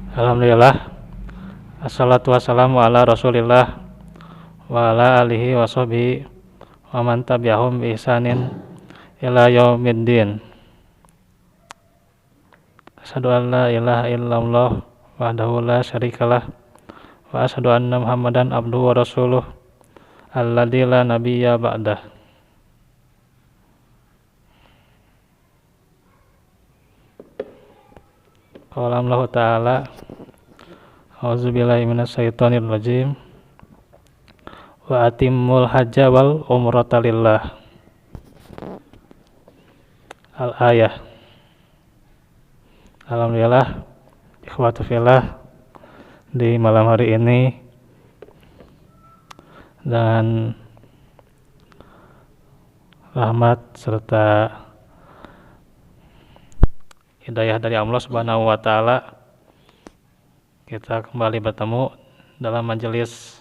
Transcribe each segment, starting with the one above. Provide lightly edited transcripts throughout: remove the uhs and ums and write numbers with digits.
Alhamdulillah, assalatu wassalamu ala rasulillah wa ala alihi wa sahbihi wa man tabi'ahum bi ihsanin ila yaumiddin. Asyhadu an la ilaha illallah wahdahu la syarikalah wa asyhadu anna Muhammadan abduhu wa rasuluh alladzi la nabiyya ba'dah. Qala Allah ta'ala a'udzubillahi minasyaitonir rajim wa atimmul hajja wal umrata lillah. Al-ayah. Alhamdulillah, ikhwatu fillah, di malam hari ini dengan rahmat serta hidayah dari Allah Subhanahu wa taala, kita kembali bertemu dalam majelis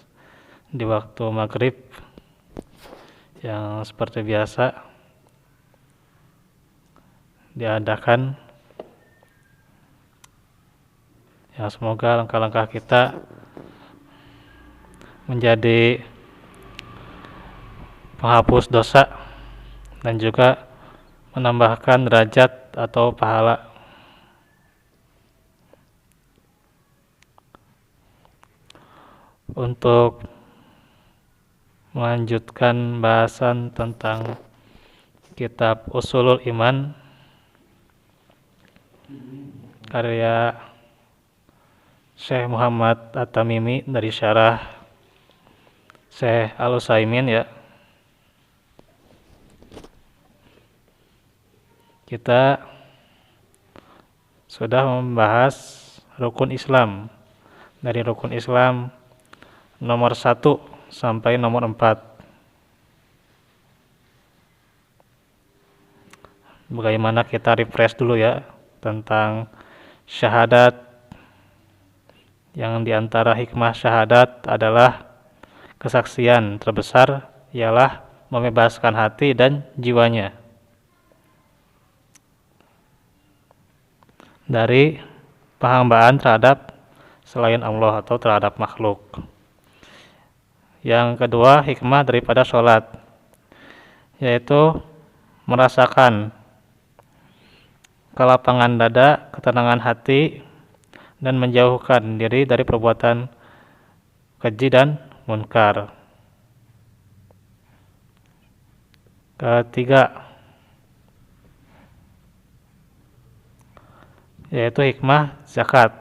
di waktu maghrib yang seperti biasa diadakan. Ya, semoga langkah-langkah kita menjadi penghapus dosa dan juga menambahkan derajat atau pahala. Untuk melanjutkan bahasan tentang kitab Ushulul Iman karya Syekh Muhammad At-Tamimi dari syarah Syekh Al-Utsaimin, ya. Kita sudah membahas rukun Islam, dari rukun Islam nomor 1 sampai nomor 4. Bagaimana kita refresh dulu ya tentang syahadat, yang diantara hikmah syahadat adalah kesaksian terbesar ialah membebaskan hati dan jiwanya dari penghambaan terhadap selain Allah atau terhadap makhluk. Yang kedua, hikmah daripada sholat, yaitu merasakan kelapangan dada, ketenangan hati, dan menjauhkan diri dari perbuatan keji dan munkar. Ketiga, yaitu hikmah zakat,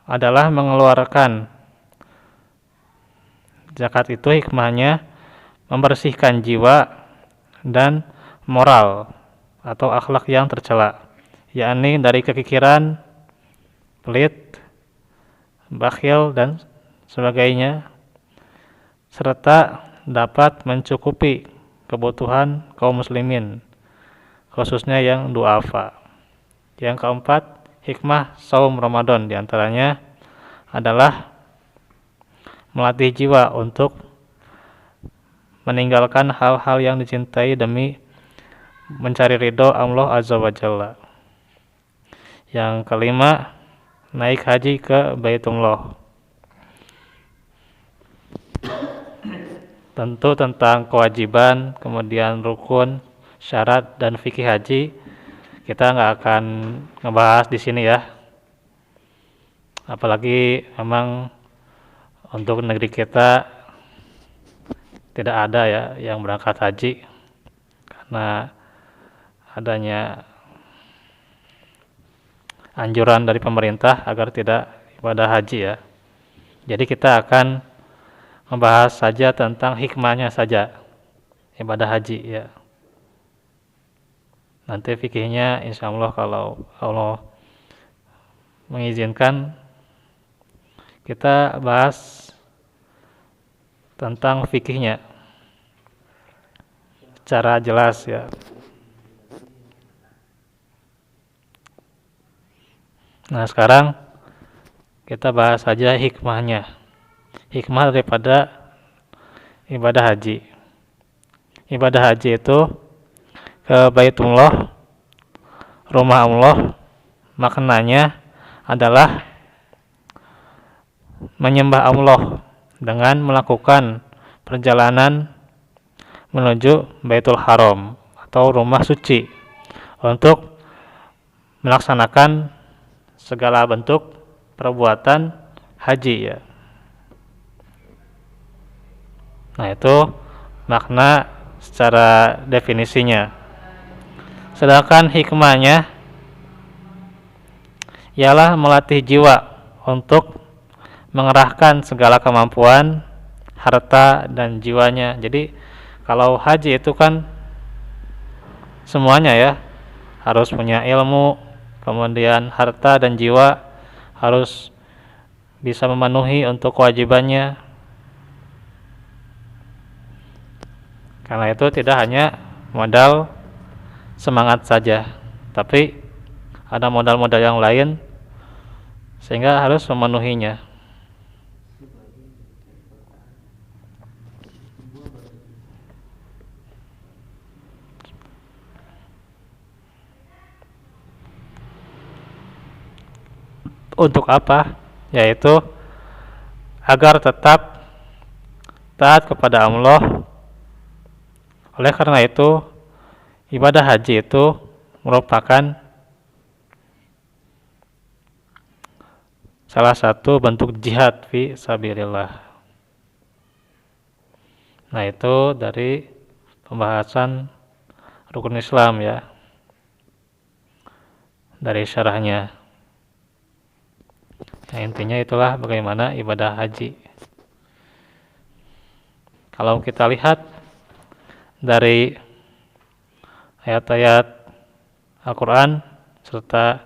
adalah mengeluarkan zakat. Itu hikmahnya membersihkan jiwa dan moral atau akhlak yang tercela, yakni dari kekikiran, pelit, bakhil, dan sebagainya, serta dapat mencukupi kebutuhan kaum muslimin, khususnya yang du'afa. Yang keempat, hikmah saum Ramadan diantaranya adalah melatih jiwa untuk meninggalkan hal-hal yang dicintai demi mencari ridho Allah Azza wa Jalla. Yang kelima, naik haji ke Baitullah. Tentu tentang kewajiban, kemudian rukun, syarat, dan fikih haji kita nggak akan ngebahas di sini ya. Apalagi memang untuk negeri kita tidak ada ya yang berangkat haji karena adanya anjuran dari pemerintah agar tidak ibadah haji ya. Jadi kita akan membahas saja tentang hikmahnya saja ibadah haji ya. Nanti fikihnya insya Allah kalau Allah mengizinkan kita bahas tentang fikihnya secara jelas ya. Nah, sekarang kita bahas saja hikmahnya. Hikmah daripada ibadah haji. Ibadah haji itu ke Baitullah, rumah Allah, maknanya adalah menyembah Allah dengan melakukan perjalanan menuju Baitul Haram atau rumah suci untuk melaksanakan segala bentuk perbuatan haji ya. Nah, itu makna secara definisinya. Sedangkan hikmahnya ialah melatih jiwa untuk mengerahkan segala kemampuan, harta dan jiwanya. Jadi kalau haji itu kan semuanya ya, harus punya ilmu, kemudian harta dan jiwa harus bisa memenuhi untuk kewajibannya. Karena itu tidak hanya modal semangat saja, tapi ada modal-modal yang lain sehingga harus memenuhinya. Untuk apa? Yaitu agar tetap taat kepada Allah. Oleh karena itu, ibadah haji itu merupakan salah satu bentuk jihad fi sabilillah. Nah, itu dari pembahasan rukun Islam ya, dari syarahnya. Yang intinya itulah bagaimana ibadah haji. Kalau kita lihat dari ayat-ayat Al-Quran serta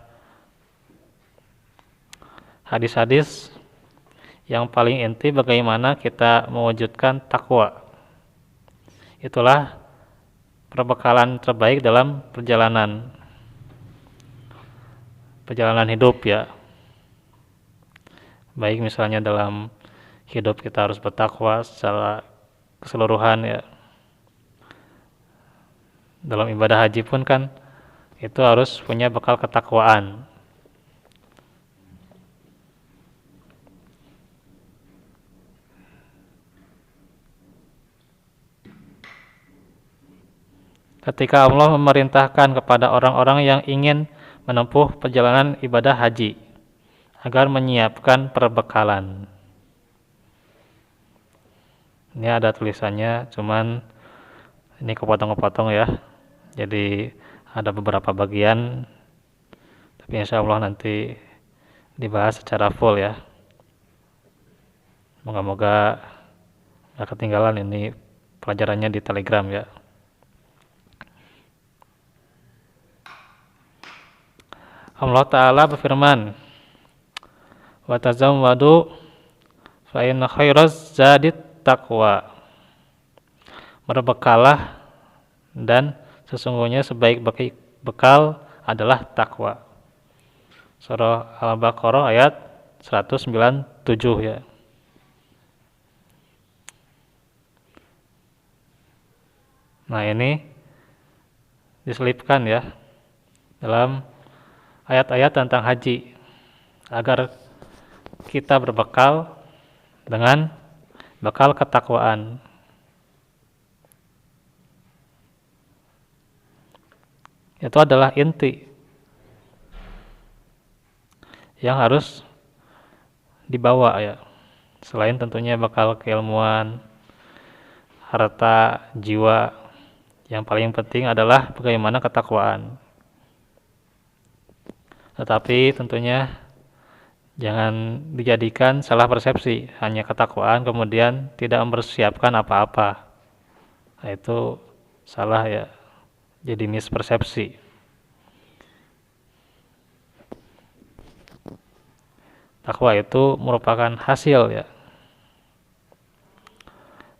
hadis-hadis, yang paling inti bagaimana kita mewujudkan takwa. Itulah perbekalan terbaik dalam perjalanan hidup ya. Baik misalnya dalam hidup kita harus bertakwa secara keseluruhan ya. Dalam ibadah haji pun kan itu harus punya bekal ketakwaan. Ketika Allah memerintahkan kepada orang-orang yang ingin menempuh perjalanan ibadah haji agar menyiapkan perbekalan. Ini ada tulisannya, cuman ini kepotong-kepotong ya. Jadi ada beberapa bagian, tapi insya Allah nanti dibahas secara full ya. Moga-moga gak ketinggalan ini pelajarannya di Telegram ya. Allah Ta'ala berfirman, wa tazawwadu fa inna khairaz zadit taqwa. Berbekalah dan sesungguhnya sebaik-baik bekal adalah takwa. Surah Al-Baqarah ayat 197 ya. Nah, ini diselipkan ya dalam ayat-ayat tentang haji agar kita berbekal dengan bekal ketakwaan. Itu adalah inti yang harus dibawa ya. Selain tentunya bekal keilmuan, harta, jiwa, yang paling penting adalah bagaimana ketakwaan. Tetapi tentunya jangan dijadikan salah persepsi, hanya ketakwaan kemudian tidak mempersiapkan apa-apa. Nah, itu salah ya, jadi mispersepsi. Takwa itu merupakan hasil ya,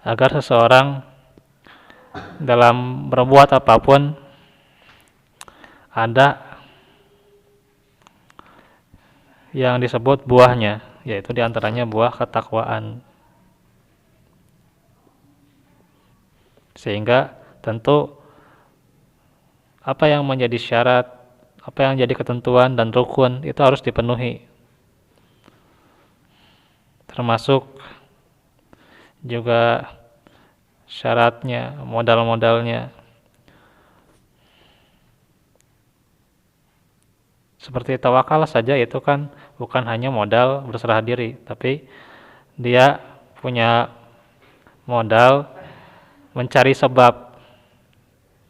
agar seseorang dalam berbuat apapun ada yang disebut buahnya, yaitu diantaranya buah ketakwaan. Sehingga tentu apa yang menjadi syarat, apa yang jadi ketentuan dan rukun itu harus dipenuhi termasuk juga syaratnya, modal-modalnya. Seperti tawakal saja itu kan bukan hanya modal berserah diri, tapi dia punya modal mencari sebab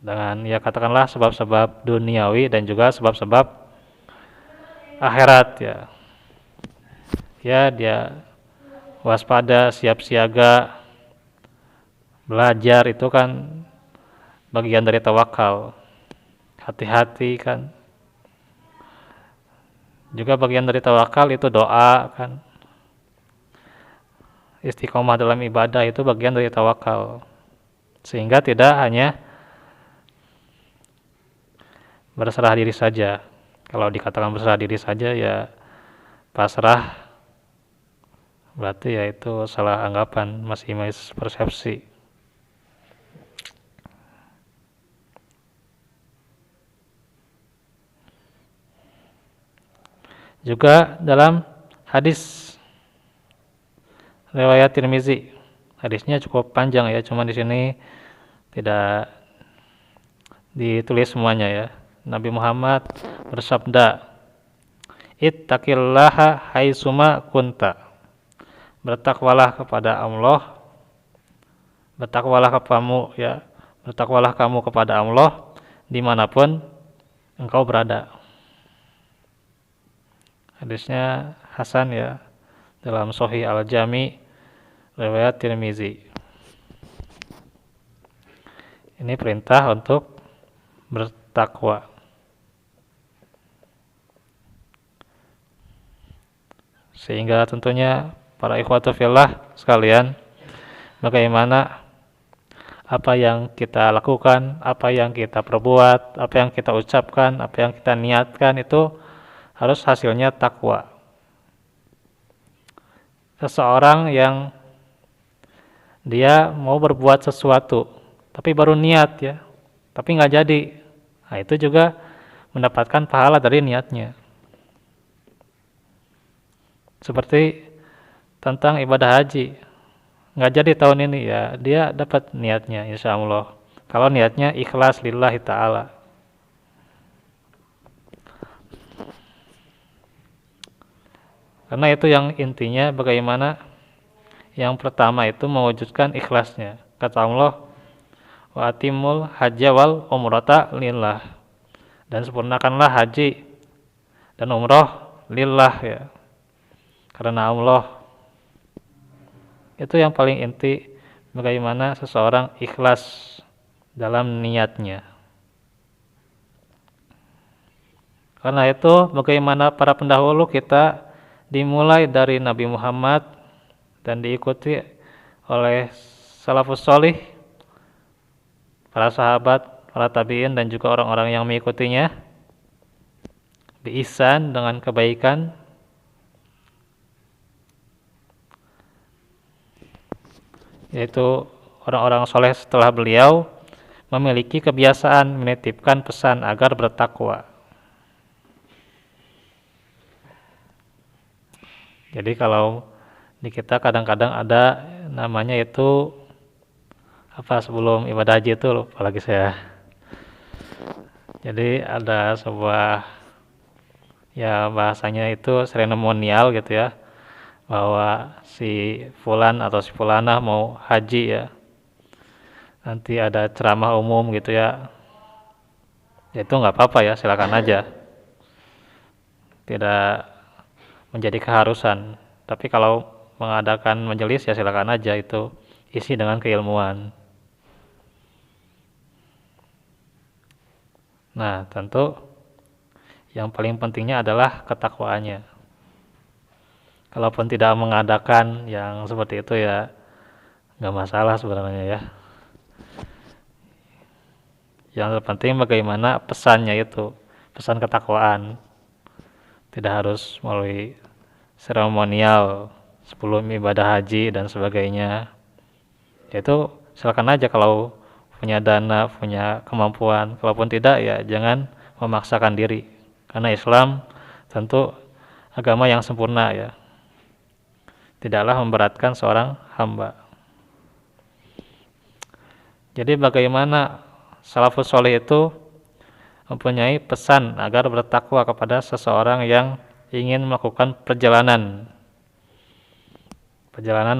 dengan ya katakanlah sebab-sebab duniawi dan juga sebab-sebab akhirat ya. Ya dia waspada, siap siaga, belajar itu kan bagian dari tawakal. Hati-hati kan. Juga bagian dari tawakal itu doa kan. Istiqomah dalam ibadah itu bagian dari tawakal. Sehingga tidak hanya berserah diri saja. Kalau dikatakan berserah diri saja ya pasrah, berarti ya itu salah anggapan, masih persepsi. Juga dalam hadis riwayat Tirmizi, hadisnya cukup panjang ya, cuma di sini tidak ditulis semuanya ya. Nabi Muhammad bersabda, "Ittaqillaha haitsuma kunta." Bertakwalah kepada Allah, bertakwalah kamu ya, bertakwalah kamu kepada Allah dimanapun engkau berada. Hadisnya hasan ya, dalam Sahih Al-Jami riwayat Tirmizi. Ini perintah untuk bertakwa. Sehingga tentunya para ikhwatu fillah sekalian, bagaimana apa yang kita lakukan, apa yang kita perbuat, apa yang kita ucapkan, apa yang kita niatkan itu harus hasilnya takwa. Seseorang yang dia mau berbuat sesuatu, tapi baru niat ya, tapi nggak jadi, nah itu juga mendapatkan pahala dari niatnya. Seperti tentang ibadah haji, nggak jadi tahun ini ya, dia dapat niatnya insya Allah. Kalau niatnya ikhlas lillahi ta'ala. Karena itu yang intinya bagaimana yang pertama itu mewujudkan ikhlasnya. Kata Allah, wa atimul hajja wal umrata lillah. Dan sempurnakanlah haji dan umroh lillah ya. Karena Allah. Itu yang paling inti bagaimana seseorang ikhlas dalam niatnya. Karena itu bagaimana para pendahulu kita dimulai dari Nabi Muhammad dan diikuti oleh salafus sholih, para sahabat, para tabi'in dan juga orang-orang yang mengikutinya bi-ihsan dengan kebaikan, yaitu orang-orang soleh setelah beliau memiliki kebiasaan menitipkan pesan agar bertakwa. Jadi kalau di kita kadang-kadang ada namanya itu apa sebelum ibadah haji itu lupa lagi saya. Jadi ada sebuah ya bahasanya itu seremonial gitu ya, bahwa si fulan atau si fulanah mau haji ya, nanti ada ceramah umum gitu ya, itu nggak apa-apa ya, silakan aja, tidak menjadi keharusan. Tapi kalau mengadakan majelis ya silakan aja, itu isi dengan keilmuan. Nah tentu yang paling pentingnya adalah ketakwaannya. Kalaupun tidak mengadakan yang seperti itu ya nggak masalah sebenarnya ya. Yang terpenting bagaimana pesannya itu, pesan ketakwaan. Tidak harus melalui seremonial sebelum ibadah haji dan sebagainya. Itu silakan aja kalau punya dana, punya kemampuan. Kalaupun tidak ya jangan memaksakan diri. Karena Islam tentu agama yang sempurna ya. tidaklah memberatkan seorang hamba. Jadi bagaimana salafus soleh itu mempunyai pesan agar bertakwa kepada seseorang yang ingin melakukan perjalanan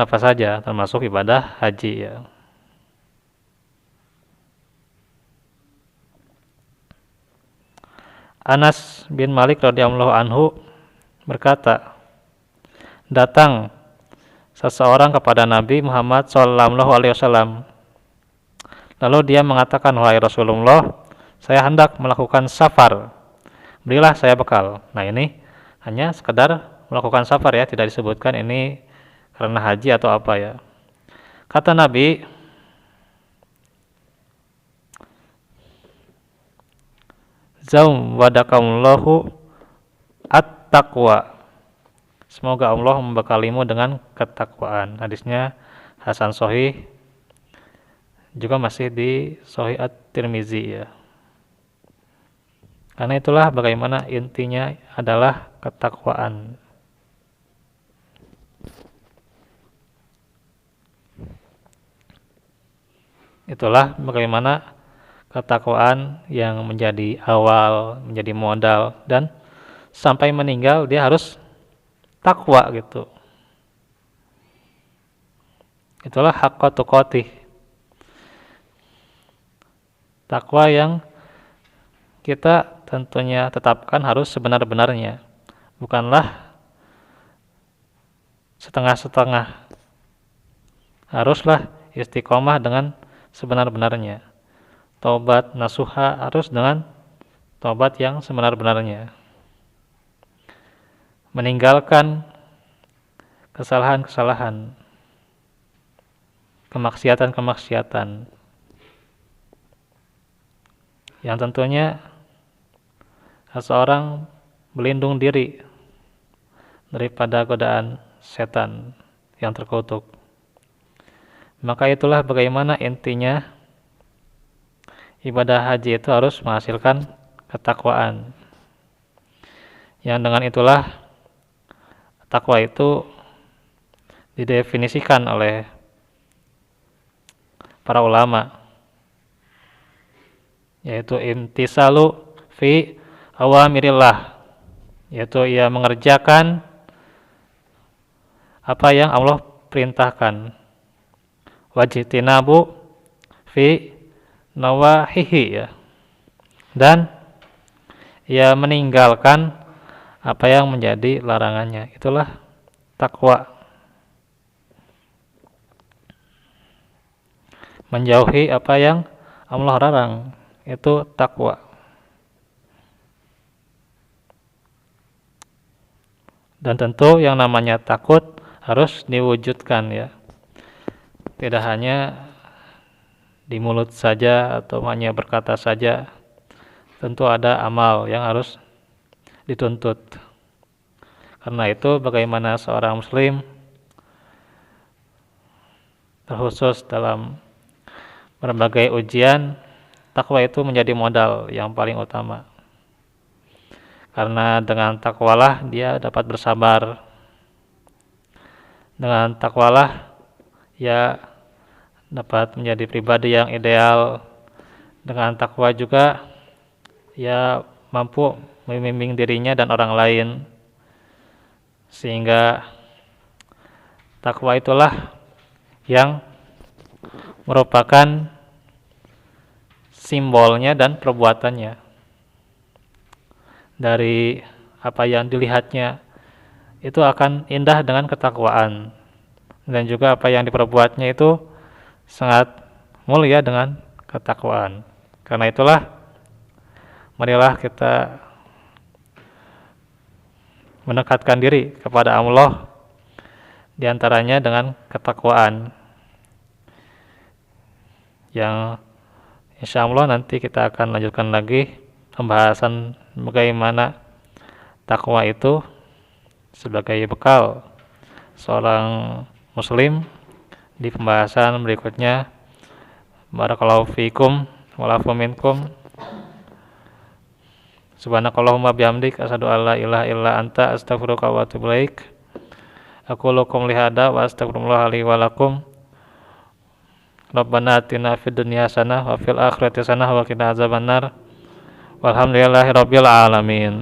apa saja, termasuk ibadah haji ya. Anas bin Malik radhiyallahu anhu berkata, datang seseorang kepada Nabi Muhammad SAW. Lalu dia mengatakan, wahai Rasulullah, saya hendak melakukan safar, berilah saya bekal. Nah ini hanya sekedar melakukan safar ya, tidak disebutkan ini karena haji atau apa ya. Kata Nabi, zawwadakallahu at-taqwa. Semoga Allah membekalimu dengan ketakwaan. Hadisnya hasan sahih, juga masih di Sahih At-Tirmizi ya. Karena itulah bagaimana intinya adalah ketakwaan. Itulah bagaimana ketakwaan yang menjadi awal, menjadi modal, dan sampai meninggal dia harus takwa gitu. Itulah haqqa tuqatih. Takwa yang kita tentunya tetapkan harus sebenar-benarnya, bukanlah setengah-setengah. Haruslah istiqomah dengan sebenar-benarnya. Taubat nasuha harus dengan taubat yang sebenar-benarnya. Meninggalkan kesalahan-kesalahan, kemaksiatan-kemaksiatan, yang tentunya seseorang berlindung diri daripada godaan setan yang terkutuk. Maka itulah bagaimana intinya ibadah haji itu harus menghasilkan ketakwaan. Yang dengan itulah takwa itu didefinisikan oleh para ulama, yaitu imtisalu fi awamirillah, yaitu ia mengerjakan apa yang Allah perintahkan, wajtinabu fi nawahihi ya, dan ia meninggalkan apa yang menjadi larangannya. Itulah takwa. Menjauhi apa yang Allah larang, itu takwa. Dan tentu yang namanya takut harus diwujudkan ya. Tidak hanya di mulut saja atau hanya berkata saja. Tentu ada amal yang harus dituntut. Karena itu bagaimana seorang muslim terkhusus dalam berbagai ujian, takwa itu menjadi modal yang paling utama. Karena dengan takwalah dia dapat bersabar. Dengan takwalah ia dapat menjadi pribadi yang ideal. Dengan takwa juga ia mampu membimbing dirinya dan orang lain, sehingga takwa itulah yang merupakan simbolnya dan perbuatannya. Dari apa yang dilihatnya itu akan indah dengan ketakwaan, dan juga apa yang diperbuatnya itu sangat mulia dengan ketakwaan. Karena itulah marilah kita mendekatkan diri kepada Allah, diantaranya dengan ketakwaan, yang insya Allah nanti kita akan lanjutkan lagi pembahasan bagaimana takwa itu sebagai bekal seorang muslim di pembahasan berikutnya. Barakallahu fiikum walafu minkum. Subhanakallahumma bihamdik asyhadu an la ilaha illa anta astaghfiruka wa atubu ilaik. Aku lakum lihada wa astagfirullah li wa lakum. Rabbana atina fid dunya hasanah wa fil akhirati hasanah wa qina azabannar. Walhamdulillahi rabbil alamin.